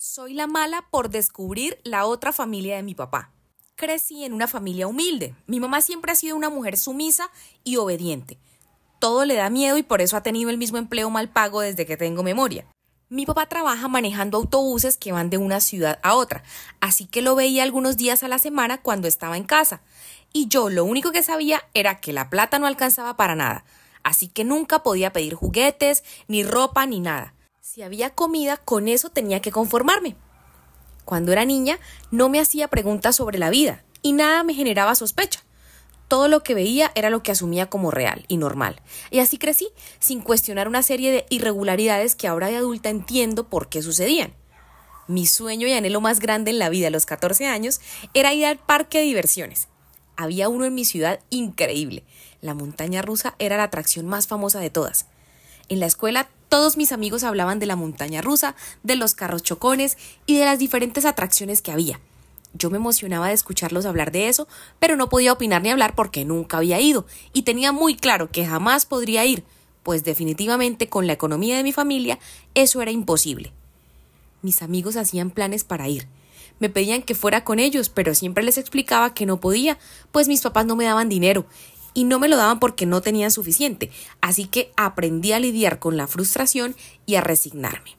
Soy la mala por descubrir la otra familia de mi papá. Crecí en una familia humilde. Mi mamá siempre ha sido una mujer sumisa y obediente. Todo le da miedo y por eso ha tenido el mismo empleo mal pago desde que tengo memoria. Mi papá trabaja manejando autobuses que van de una ciudad a otra, así que lo veía algunos días a la semana cuando estaba en casa. Y yo lo único que sabía era que la plata no alcanzaba para nada, así que nunca podía pedir juguetes, ni ropa, ni nada. Si había comida, con eso tenía que conformarme. Cuando era niña, no me hacía preguntas sobre la vida y nada me generaba sospecha. Todo lo que veía era lo que asumía como real y normal. Y así crecí, sin cuestionar una serie de irregularidades que ahora de adulta entiendo por qué sucedían. Mi sueño y anhelo más grande en la vida a los 14 años era ir al parque de diversiones. Había uno en mi ciudad increíble. La montaña rusa era la atracción más famosa de todas. En la escuela todos mis amigos hablaban de la montaña rusa, de los carros chocones y de las diferentes atracciones que había. Yo me emocionaba de escucharlos hablar de eso, pero no podía opinar ni hablar porque nunca había ido y tenía muy claro que jamás podría ir, pues definitivamente con la economía de mi familia eso era imposible. Mis amigos hacían planes para ir. Me pedían que fuera con ellos, pero siempre les explicaba que no podía, pues mis papás no me daban dinero y no me lo daban porque no tenían suficiente, así que aprendí a lidiar con la frustración y a resignarme.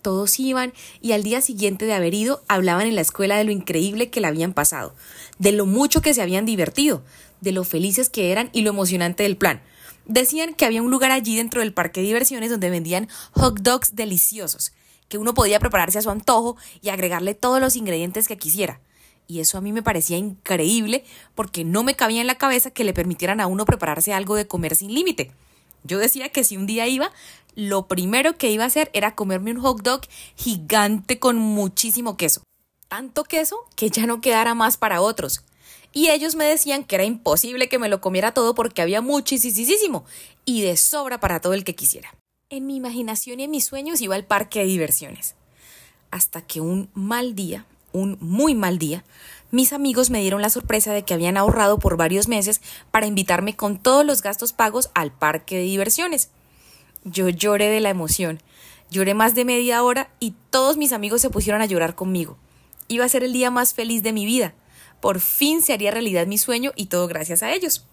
Todos iban y al día siguiente de haber ido hablaban en la escuela de lo increíble que la habían pasado, de lo mucho que se habían divertido, de lo felices que eran y lo emocionante del plan. Decían que había un lugar allí dentro del parque de diversiones donde vendían hot dogs deliciosos, que uno podía prepararse a su antojo y agregarle todos los ingredientes que quisiera. Y eso a mí me parecía increíble porque no me cabía en la cabeza que le permitieran a uno prepararse algo de comer sin límite. Yo decía que si un día iba, lo primero que iba a hacer era comerme un hot dog gigante con muchísimo queso. Tanto queso que ya no quedara más para otros. Y ellos me decían que era imposible que me lo comiera todo porque había muchísimo y de sobra para todo el que quisiera. En mi imaginación y en mis sueños iba al parque de diversiones. Hasta que un muy mal día, mis amigos me dieron la sorpresa de que habían ahorrado por varios meses para invitarme con todos los gastos pagos al parque de diversiones. Yo lloré de la emoción. Lloré más de media hora y todos mis amigos se pusieron a llorar conmigo. Iba a ser el día más feliz de mi vida. Por fin se haría realidad mi sueño y todo gracias a ellos.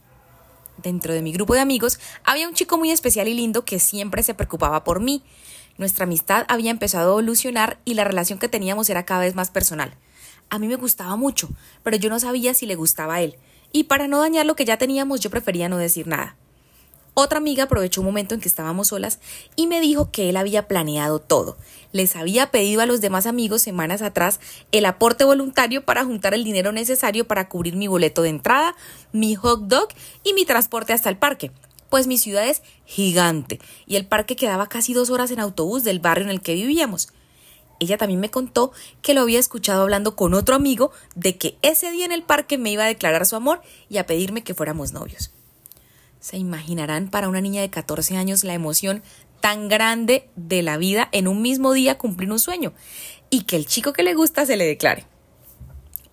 Dentro de mi grupo de amigos había un chico muy especial y lindo que siempre se preocupaba por mí. Nuestra amistad había empezado a evolucionar y la relación que teníamos era cada vez más personal. A mí me gustaba mucho, pero yo no sabía si le gustaba a él. Y para no dañar lo que ya teníamos, yo prefería no decir nada. Otra amiga aprovechó un momento en que estábamos solas y me dijo que él había planeado todo. Les había pedido a los demás amigos semanas atrás el aporte voluntario para juntar el dinero necesario para cubrir mi boleto de entrada, mi hot dog y mi transporte hasta el parque. Pues mi ciudad es gigante y el parque quedaba casi 2 horas en autobús del barrio en el que vivíamos. Ella también me contó que lo había escuchado hablando con otro amigo de que ese día en el parque me iba a declarar su amor y a pedirme que fuéramos novios. Se imaginarán para una niña de 14 años la emoción tan grande de la vida en un mismo día cumplir un sueño y que el chico que le gusta se le declare.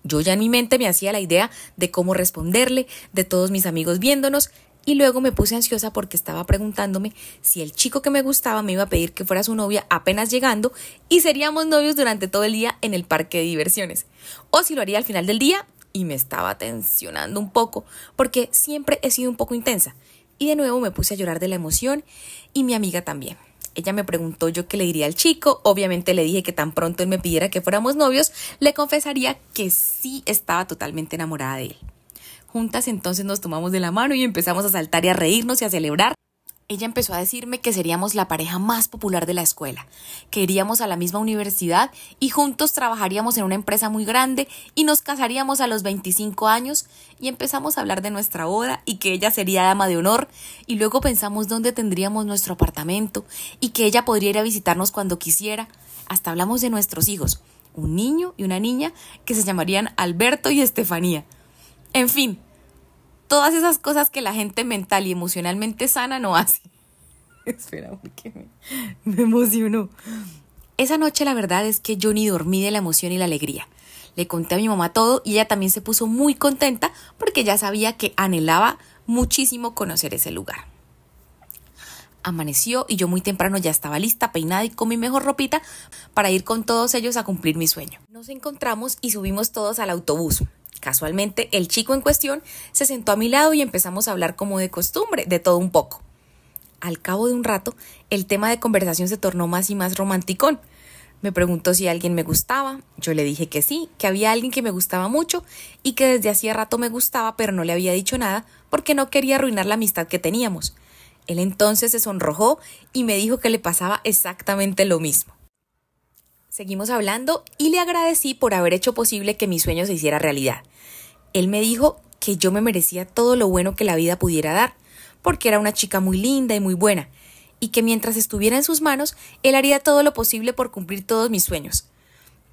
Yo ya en mi mente me hacía la idea de cómo responderle, de todos mis amigos viéndonos y luego me puse ansiosa porque estaba preguntándome si el chico que me gustaba me iba a pedir que fuera su novia apenas llegando y seríamos novios durante todo el día en el parque de diversiones o si lo haría al final del día. Y me estaba tensionando un poco, porque siempre he sido un poco intensa. Y de nuevo me puse a llorar de la emoción, y mi amiga también. Ella me preguntó yo qué le diría al chico, obviamente le dije que tan pronto él me pidiera que fuéramos novios, le confesaría que sí estaba totalmente enamorada de él. Juntas entonces nos tomamos de la mano y empezamos a saltar y a reírnos y a celebrar. Ella empezó a decirme que seríamos la pareja más popular de la escuela, que iríamos a la misma universidad y juntos trabajaríamos en una empresa muy grande y nos casaríamos a los 25 años y empezamos a hablar de nuestra boda y que ella sería dama de honor y luego pensamos dónde tendríamos nuestro apartamento y que ella podría ir a visitarnos cuando quisiera. Hasta hablamos de nuestros hijos, un niño y una niña que se llamarían Alberto y Estefanía. En fin. Todas esas cosas que la gente mental y emocionalmente sana no hace. Espera, porque me emocionó. Esa noche la verdad es que yo ni dormí de la emoción y la alegría. Le conté a mi mamá todo y ella también se puso muy contenta porque ya sabía que anhelaba muchísimo conocer ese lugar. Amaneció y yo muy temprano ya estaba lista, peinada y con mi mejor ropita para ir con todos ellos a cumplir mi sueño. Nos encontramos y subimos todos al autobús. Casualmente, el chico en cuestión se sentó a mi lado y empezamos a hablar como de costumbre, de todo un poco. Al cabo de un rato, el tema de conversación se tornó más y más romanticón. Me preguntó si alguien me gustaba, yo le dije que sí, que había alguien que me gustaba mucho y que desde hacía rato me gustaba, pero no le había dicho nada porque no quería arruinar la amistad que teníamos. Él entonces se sonrojó y me dijo que le pasaba exactamente lo mismo. Seguimos hablando y le agradecí por haber hecho posible que mi sueño se hiciera realidad. Él me dijo que yo me merecía todo lo bueno que la vida pudiera dar, porque era una chica muy linda y muy buena, y que mientras estuviera en sus manos, él haría todo lo posible por cumplir todos mis sueños.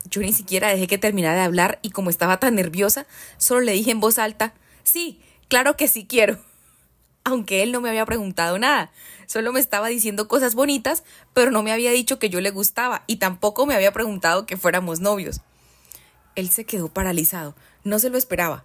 Yo ni siquiera dejé que terminara de hablar y como estaba tan nerviosa, solo le dije en voz alta, sí, claro que sí quiero. Aunque él no me había preguntado nada, solo me estaba diciendo cosas bonitas, pero no me había dicho que yo le gustaba y tampoco me había preguntado que fuéramos novios. Él se quedó paralizado, no se lo esperaba,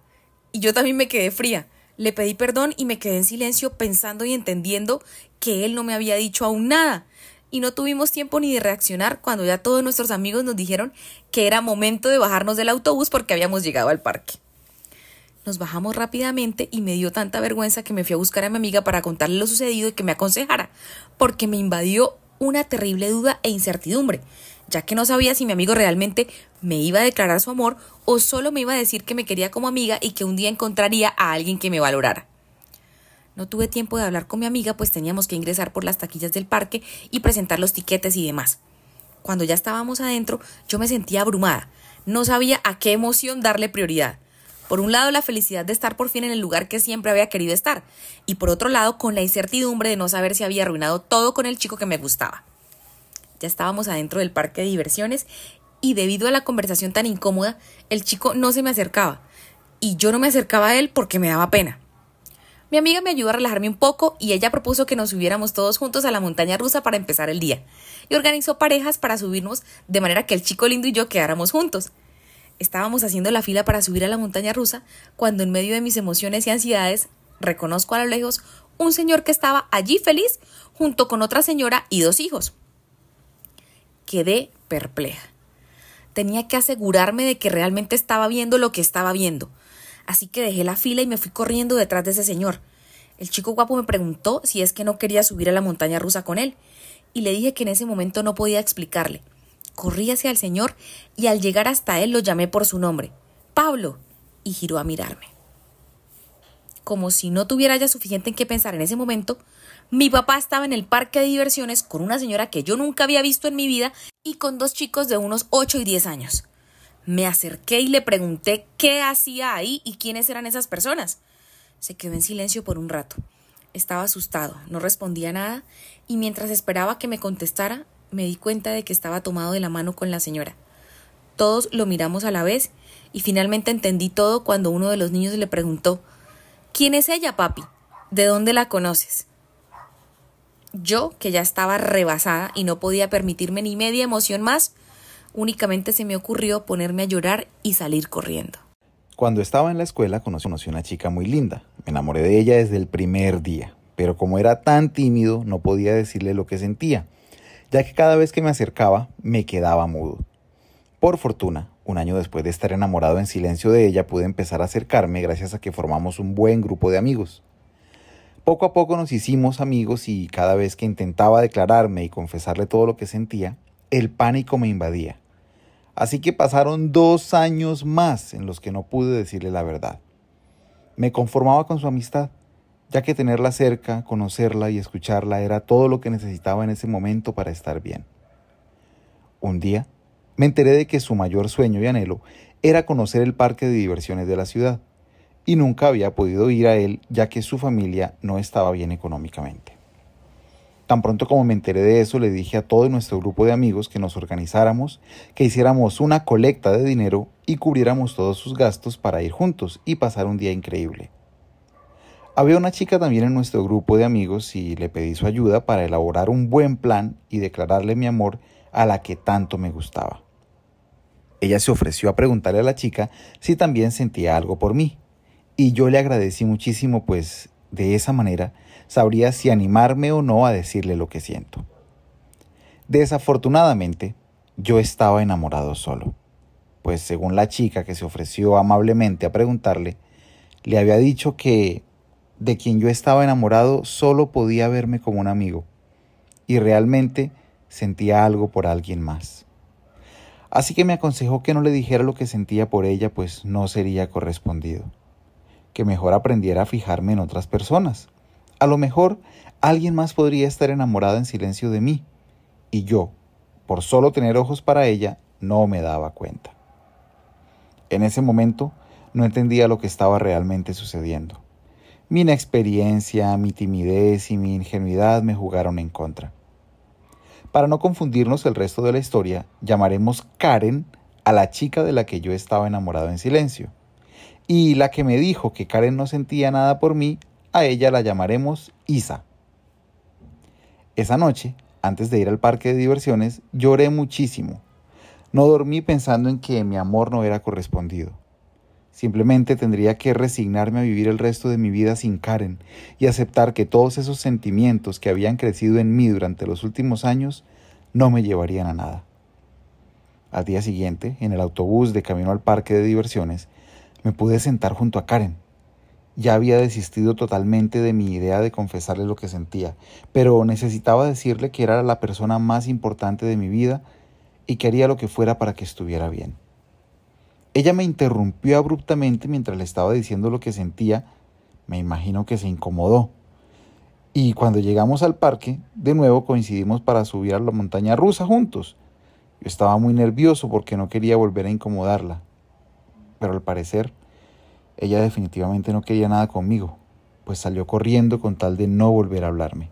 y yo también me quedé fría. Le pedí perdón y me quedé en silencio pensando y entendiendo que él no me había dicho aún nada, y no tuvimos tiempo ni de reaccionar cuando ya todos nuestros amigos nos dijeron que era momento de bajarnos del autobús porque habíamos llegado al parque. Nos bajamos rápidamente y me dio tanta vergüenza que me fui a buscar a mi amiga para contarle lo sucedido y que me aconsejara, porque me invadió una terrible duda e incertidumbre, ya que no sabía si mi amigo realmente me iba a declarar su amor o solo me iba a decir que me quería como amiga y que un día encontraría a alguien que me valorara. No tuve tiempo de hablar con mi amiga, pues teníamos que ingresar por las taquillas del parque y presentar los tiquetes y demás. Cuando ya estábamos adentro, yo me sentía abrumada. No sabía a qué emoción darle prioridad. Por un lado, la felicidad de estar por fin en el lugar que siempre había querido estar, y por otro lado, con la incertidumbre de no saber si había arruinado todo con el chico que me gustaba. Ya estábamos adentro del parque de diversiones y debido a la conversación tan incómoda, el chico no se me acercaba y yo no me acercaba a él porque me daba pena. Mi amiga me ayudó a relajarme un poco y ella propuso que nos subiéramos todos juntos a la montaña rusa para empezar el día y organizó parejas para subirnos de manera que el chico lindo y yo quedáramos juntos. Estábamos haciendo la fila para subir a la montaña rusa cuando en medio de mis emociones y ansiedades reconozco a lo lejos un señor que estaba allí feliz junto con otra señora y 2 hijos. Quedé perpleja. Tenía que asegurarme de que realmente estaba viendo lo que estaba viendo. Así que dejé la fila y me fui corriendo detrás de ese señor. El chico guapo me preguntó si es que no quería subir a la montaña rusa con él, y le dije que en ese momento no podía explicarle. Corrí hacia el señor y al llegar hasta él lo llamé por su nombre, ¡Pablo!, y giró a mirarme. Como si no tuviera ya suficiente en qué pensar en ese momento, mi papá estaba en el parque de diversiones con una señora que yo nunca había visto en mi vida y con 2 chicos de unos 8 y 10 años. Me acerqué y le pregunté qué hacía ahí y quiénes eran esas personas. Se quedó en silencio por un rato. Estaba asustado, no respondía nada y mientras esperaba que me contestara, me di cuenta de que estaba tomado de la mano con la señora. Todos lo miramos a la vez y finalmente entendí todo cuando uno de los niños le preguntó: ¿Quién es ella, papi? ¿De dónde la conoces? Yo, que ya estaba rebasada y no podía permitirme ni media emoción más, únicamente se me ocurrió ponerme a llorar y salir corriendo. Cuando estaba en la escuela conocí a una chica muy linda. Me enamoré de ella desde el primer día, pero como era tan tímido no podía decirle lo que sentía, ya que cada vez que me acercaba me quedaba mudo. Por fortuna, un año después de estar enamorado en silencio de ella, pude empezar a acercarme gracias a que formamos un buen grupo de amigos. Poco a poco nos hicimos amigos y cada vez que intentaba declararme y confesarle todo lo que sentía, el pánico me invadía. Así que pasaron 2 años más en los que no pude decirle la verdad. Me conformaba con su amistad, ya que tenerla cerca, conocerla y escucharla era todo lo que necesitaba en ese momento para estar bien. Un día, me enteré de que su mayor sueño y anhelo era conocer el parque de diversiones de la ciudad, y nunca había podido ir a él ya que su familia no estaba bien económicamente. Tan pronto como me enteré de eso, le dije a todo nuestro grupo de amigos que nos organizáramos, que hiciéramos una colecta de dinero y cubriéramos todos sus gastos para ir juntos y pasar un día increíble. Había una chica también en nuestro grupo de amigos y le pedí su ayuda para elaborar un buen plan y declararle mi amor a la que tanto me gustaba. Ella se ofreció a preguntarle a la chica si también sentía algo por mí, y yo le agradecí muchísimo, pues De esa manera, sabría si animarme o no a decirle lo que siento. Desafortunadamente, yo estaba enamorado solo, pues según la chica que se ofreció amablemente a preguntarle, le había dicho que de quien yo estaba enamorado solo podía verme como un amigo, y realmente sentía algo por alguien más. Así que me aconsejó que no le dijera lo que sentía por ella, pues no sería correspondido. Que mejor aprendiera a fijarme en otras personas. A lo mejor alguien más podría estar enamorado en silencio de mí, y yo, por solo tener ojos para ella, no me daba cuenta. En ese momento no entendía lo que estaba realmente sucediendo. Mi inexperiencia, mi timidez y mi ingenuidad me jugaron en contra. Para no confundirnos el resto de la historia, llamaremos Karen a la chica de la que yo estaba enamorado en silencio. Y la que me dijo que Karen no sentía nada por mí, a ella la llamaremos Isa. Esa noche, antes de ir al parque de diversiones, lloré muchísimo. No dormí pensando en que mi amor no era correspondido. Simplemente tendría que resignarme a vivir el resto de mi vida sin Karen y aceptar que todos esos sentimientos que habían crecido en mí durante los últimos años no me llevarían a nada. Al día siguiente, en el autobús de camino al parque de diversiones, me pude sentar junto a Karen. Ya había desistido totalmente de mi idea de confesarle lo que sentía, pero necesitaba decirle que era la persona más importante de mi vida y que haría lo que fuera para que estuviera bien. Ella me interrumpió abruptamente mientras le estaba diciendo lo que sentía. Me imagino que se incomodó. Y cuando llegamos al parque, de nuevo coincidimos para subir a la montaña rusa juntos. Yo estaba muy nervioso porque no quería volver a incomodarla. Pero al parecer, ella definitivamente no quería nada conmigo, pues salió corriendo con tal de no volver a hablarme.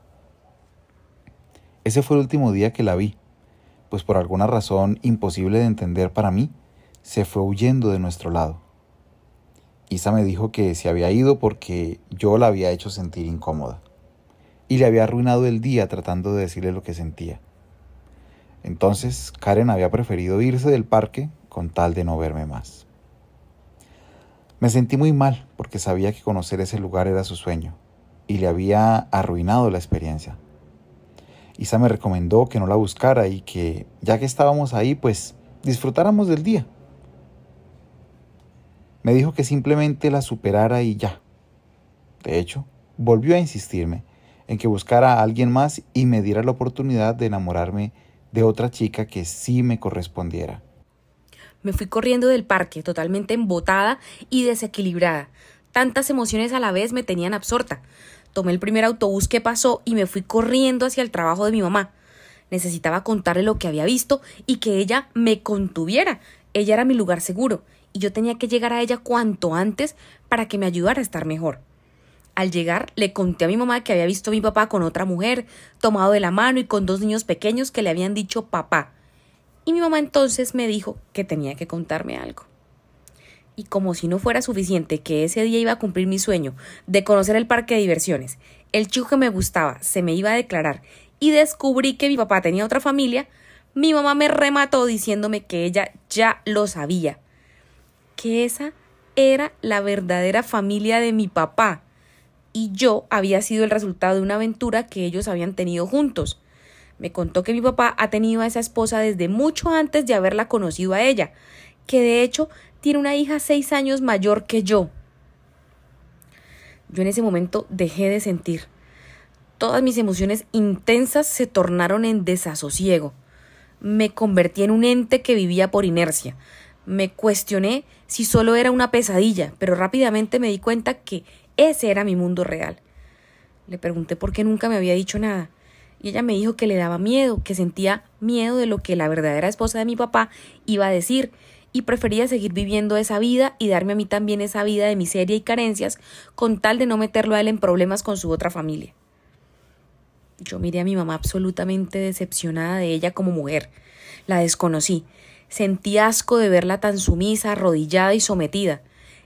Ese fue el último día que la vi, pues por alguna razón imposible de entender para mí, se fue huyendo de nuestro lado. Isa me dijo que se había ido porque yo la había hecho sentir incómoda y le había arruinado el día tratando de decirle lo que sentía. Entonces Karen había preferido irse del parque con tal de no verme más. Me sentí muy mal porque sabía que conocer ese lugar era su sueño y le había arruinado la experiencia. Isa me recomendó que no la buscara y que, ya que estábamos ahí, pues disfrutáramos del día. Me dijo que simplemente la superara y ya. De hecho, volvió a insistirme en que buscara a alguien más y me diera la oportunidad de enamorarme de otra chica que sí me correspondiera. Me fui corriendo del parque, totalmente embotada y desequilibrada. Tantas emociones a la vez me tenían absorta. Tomé el primer autobús que pasó y me fui corriendo hacia el trabajo de mi mamá. Necesitaba contarle lo que había visto y que ella me contuviera. Ella era mi lugar seguro y yo tenía que llegar a ella cuanto antes para que me ayudara a estar mejor. Al llegar, le conté a mi mamá que había visto a mi papá con otra mujer, tomado de la mano y con 2 niños pequeños que le habían dicho papá. Y mi mamá entonces me dijo que tenía que contarme algo. Y como si no fuera suficiente que ese día iba a cumplir mi sueño de conocer el parque de diversiones, el chico que me gustaba se me iba a declarar y descubrí que mi papá tenía otra familia, mi mamá me remató diciéndome que ella ya lo sabía, que esa era la verdadera familia de mi papá y yo había sido el resultado de una aventura que ellos habían tenido juntos. Me contó que mi papá ha tenido a esa esposa desde mucho antes de haberla conocido a ella, que de hecho tiene una hija 6 años mayor que yo. Yo en ese momento dejé de sentir. Todas mis emociones intensas se tornaron en desasosiego. Me convertí en un ente que vivía por inercia. Me cuestioné si solo era una pesadilla, pero rápidamente me di cuenta que ese era mi mundo real. Le pregunté por qué nunca me había dicho nada. Y ella me dijo que le daba miedo, que sentía miedo de lo que la verdadera esposa de mi papá iba a decir y prefería seguir viviendo esa vida y darme a mí también esa vida de miseria y carencias con tal de no meterlo a él en problemas con su otra familia. Yo miré a mi mamá absolutamente decepcionada de ella como mujer. La desconocí. Sentí asco de verla tan sumisa, arrodillada y sometida,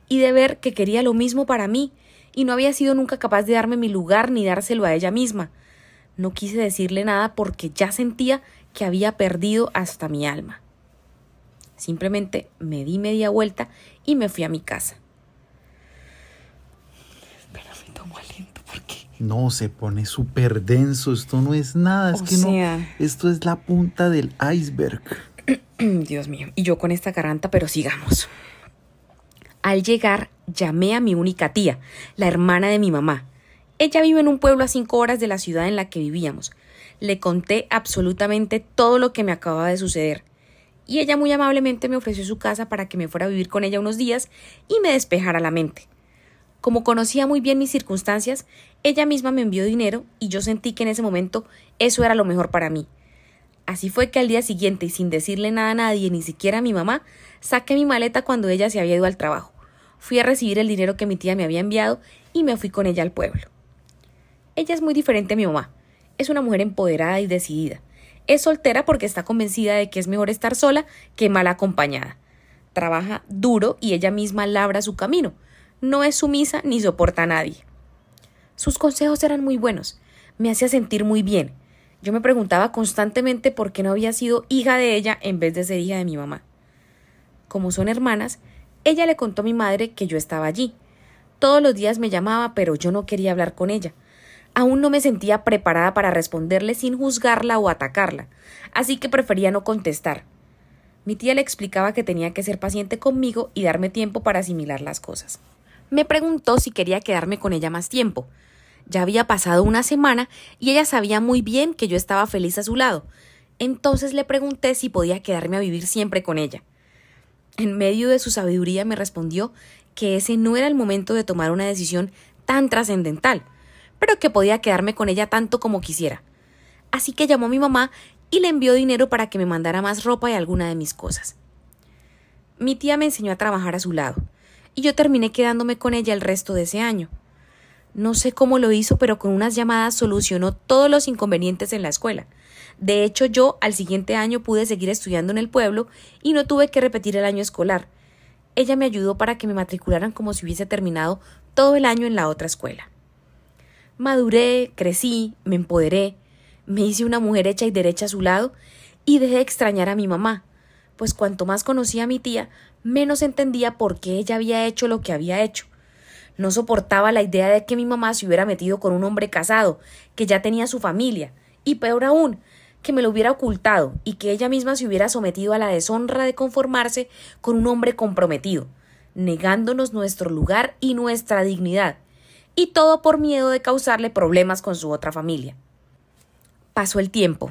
y de ver que quería lo mismo para mí y no había sido nunca capaz de darme mi lugar ni dárselo a ella misma. No quise decirle nada porque ya sentía que había perdido hasta mi alma. Simplemente me di media vuelta y me fui a mi casa. Espérame, tomo aliento. No, se pone súper denso. Esto no es nada. Esto es la punta del iceberg. Dios mío, y yo con esta garganta, pero sigamos. Al llegar, llamé a mi única tía, la hermana de mi mamá. Ella vive en un pueblo a 5 horas de la ciudad en la que vivíamos. Le conté absolutamente todo lo que me acababa de suceder. Y ella muy amablemente me ofreció su casa para que me fuera a vivir con ella unos días y me despejara la mente. Como conocía muy bien mis circunstancias, ella misma me envió dinero y yo sentí que en ese momento eso era lo mejor para mí. Así fue que al día siguiente, y sin decirle nada a nadie, ni siquiera a mi mamá, saqué mi maleta cuando ella se había ido al trabajo. Fui a recibir el dinero que mi tía me había enviado y me fui con ella al pueblo. Ella es muy diferente a mi mamá. Es una mujer empoderada y decidida. Es soltera porque está convencida de que es mejor estar sola que mal acompañada. Trabaja duro y ella misma labra su camino. No es sumisa ni soporta a nadie. Sus consejos eran muy buenos. Me hacía sentir muy bien. Yo me preguntaba constantemente por qué no había sido hija de ella en vez de ser hija de mi mamá. Como son hermanas, ella le contó a mi madre que yo estaba allí. Todos los días me llamaba, pero yo no quería hablar con ella. Aún no me sentía preparada para responderle sin juzgarla o atacarla, así que prefería no contestar. Mi tía le explicaba que tenía que ser paciente conmigo y darme tiempo para asimilar las cosas. Me preguntó si quería quedarme con ella más tiempo. Ya había pasado una semana y ella sabía muy bien que yo estaba feliz a su lado. Entonces le pregunté si podía quedarme a vivir siempre con ella. En medio de su sabiduría me respondió que ese no era el momento de tomar una decisión tan trascendental, pero que podía quedarme con ella tanto como quisiera. Así que llamó a mi mamá y le envió dinero para que me mandara más ropa y alguna de mis cosas. Mi tía me enseñó a trabajar a su lado, y yo terminé quedándome con ella el resto de ese año. No sé cómo lo hizo, pero con unas llamadas solucionó todos los inconvenientes en la escuela. De hecho, yo al siguiente año pude seguir estudiando en el pueblo y no tuve que repetir el año escolar. Ella me ayudó para que me matricularan como si hubiese terminado todo el año en la otra escuela. Maduré, crecí, me empoderé, me hice una mujer hecha y derecha a su lado y dejé de extrañar a mi mamá, pues cuanto más conocía a mi tía, menos entendía por qué ella había hecho lo que había hecho. No soportaba la idea de que mi mamá se hubiera metido con un hombre casado, que ya tenía su familia, y peor aún, que me lo hubiera ocultado y que ella misma se hubiera sometido a la deshonra de conformarse con un hombre comprometido, negándonos nuestro lugar y nuestra dignidad, y todo por miedo de causarle problemas con su otra familia. Pasó el tiempo,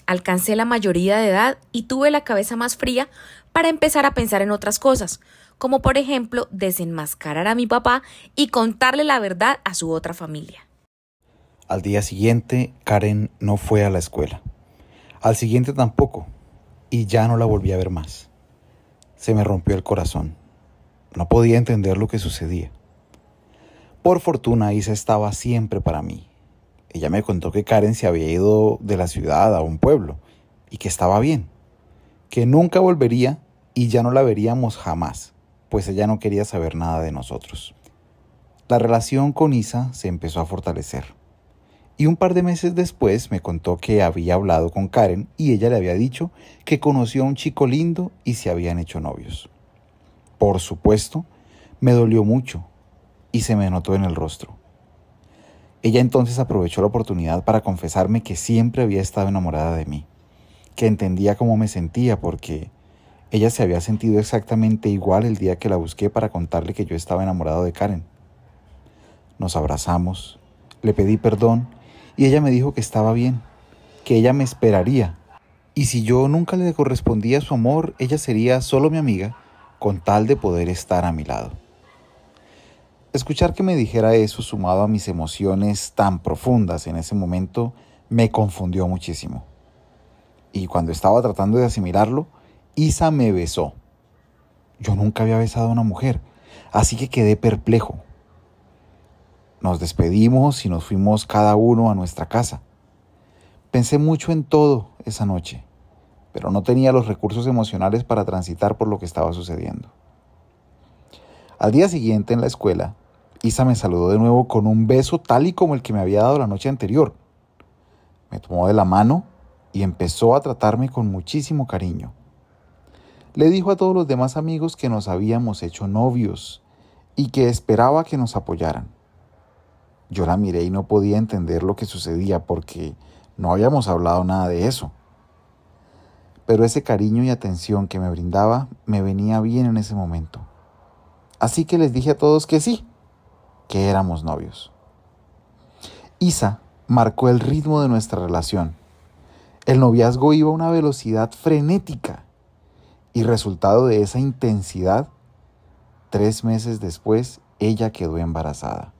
alcancé la mayoría de edad y tuve la cabeza más fría para empezar a pensar en otras cosas, como por ejemplo desenmascarar a mi papá y contarle la verdad a su otra familia. Al día siguiente, Karen no fue a la escuela. Al siguiente tampoco, y ya no la volví a ver más. Se me rompió el corazón. No podía entender lo que sucedía. Por fortuna, Isa estaba siempre para mí. Ella me contó que Karen se había ido de la ciudad a un pueblo y que estaba bien, que nunca volvería y ya no la veríamos jamás, pues ella no quería saber nada de nosotros. La relación con Isa se empezó a fortalecer. Y un par de meses después me contó que había hablado con Karen y ella le había dicho que conoció a un chico lindo y se habían hecho novios. Por supuesto, me dolió mucho y se me notó en el rostro. Ella entonces aprovechó la oportunidad para confesarme que siempre había estado enamorada de mí, que entendía cómo me sentía porque ella se había sentido exactamente igual el día que la busqué para contarle que yo estaba enamorado de Karen. Nos abrazamos, le pedí perdón y ella me dijo que estaba bien, que ella me esperaría. Y si yo nunca le correspondía su amor, ella sería solo mi amiga, con tal de poder estar a mi lado. Escuchar que me dijera eso, sumado a mis emociones tan profundas en ese momento, me confundió muchísimo. Y cuando estaba tratando de asimilarlo, Isa me besó. Yo nunca había besado a una mujer, así que quedé perplejo. Nos despedimos y nos fuimos cada uno a nuestra casa. Pensé mucho en todo esa noche, pero no tenía los recursos emocionales para transitar por lo que estaba sucediendo. Al día siguiente en la escuela, Isa me saludó de nuevo con un beso tal y como el que me había dado la noche anterior. Me tomó de la mano y empezó a tratarme con muchísimo cariño. Le dijo a todos los demás amigos que nos habíamos hecho novios y que esperaba que nos apoyaran. Yo la miré y no podía entender lo que sucedía porque no habíamos hablado nada de eso. Pero ese cariño y atención que me brindaba me venía bien en ese momento. Así que les dije a todos que sí, que éramos novios. Isa marcó el ritmo de nuestra relación. El noviazgo iba a una velocidad frenética y resultado de esa intensidad, 3 meses después, ella quedó embarazada.